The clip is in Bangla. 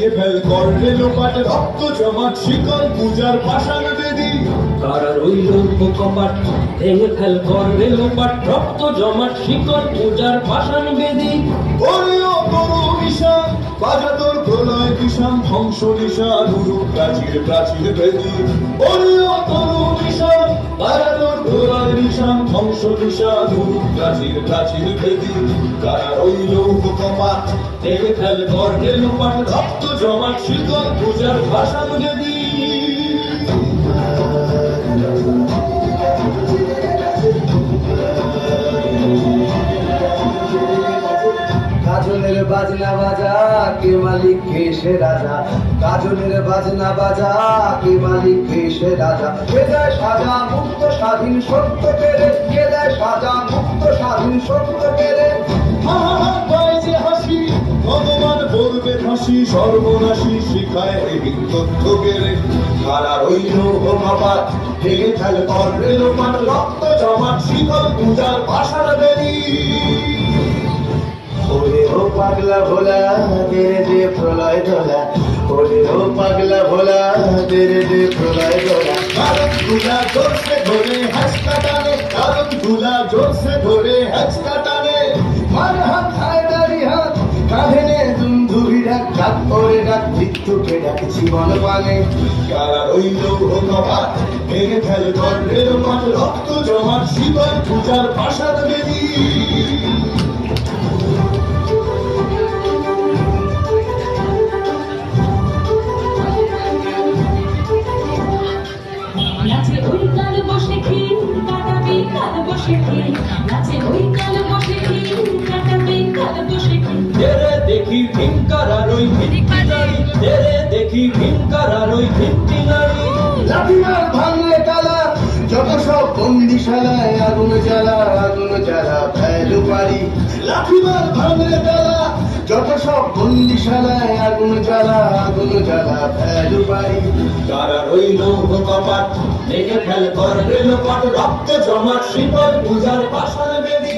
ভেঙে ফেল করলে লোপাট রক্ত জমাট শিকল পূজার পাষাণ বেদী। কারা রইল কপাট ভেঙে ফেল করবে লোপাট রক্ত জমাট শিকল পূজার পাষাণ বেদী। ওরেও করো নিশান বাজা তোর প্রলয় বিষাম ধ্বংস নিশান উরুপ প্রাচীর প্রাচীর বেদী। ওরেও করো নিশান বাজা তোর প্রলয় নিশান ধ্বংস নিশান উরুপ প্রাচীর প্রাচীর বেদী। কারা রইল কপাট ভেঙে ফেল করবে লোপাট রক্ত জমাট শিকল পূজার পাষাণ বেদী। কাজলের বাজনা বাজা কে মালিক কে সে রাজা। কাজলের বাজনা বাজা কে মালিক কে সে রাজা। কে দেয় সাজা মুক্ত স্বাধীন সত্য পেরে। কে দেয় সাজা মুক্ত স্বাধীন সত্য পেরে। যে হাসি ভগবান বলবে ফাঁসি সর্বনাশী শিখায় এই তথ্য কেড়ে। কারা রইল কপাট ভেঙে ফেল করবে লোপাট রক্ত জমাট শিকল পূজার পাষাণ বেদী। ওরে ও পাগলা ভোলা তেরে দে প্রলয় দোলা। ওরে ও পাগলা ভোলা তেরে দে প্রলয় দোলা। কারণ ধুলা জোরসে ধরে হাঁচকা টানে কারণ ধুলা জোরসে ধরে হাঁচকা টানে। মার হাত খায় দাড়ি হাত কাঁধে নে দুন্ধুরি ডাক। ডাক ওরে ডাক মৃত্যুকে ডাক জীবন পানে। কারা রইল কপাট ভেঙে ফেল করবে লোপাট রক্ত জমাট শিকল পূজার পাষাণ বেদী। নাচে ওই কাল বসে খিল কাটাবে কাল বসে খিল। নাচে ওই কাল বসে খিল কাটাবে কাল বসে খিল। তেরে দেখি ভিঙ্কার আর ওই ভিত্তি নারী। তেরে দেখি ভিঙ্কার আর ওই ভিত্তি নারী। লাঠিমার ভাঙলে তালা যত সব বন্দিশালায় আগুন জ্বালা আগুন জ্বালা ফেলু পারি। লাঠিমার ভাঙলে তালা যত সব বন্দিশালায় আগুন জ্বালা আগুন জ্বালা ফেলু পারি। কারা রইল কপাট ভেঙে ফেল করবে লোপাট রক্ত জমাট শিকল পূজার পাষাণ বেদী।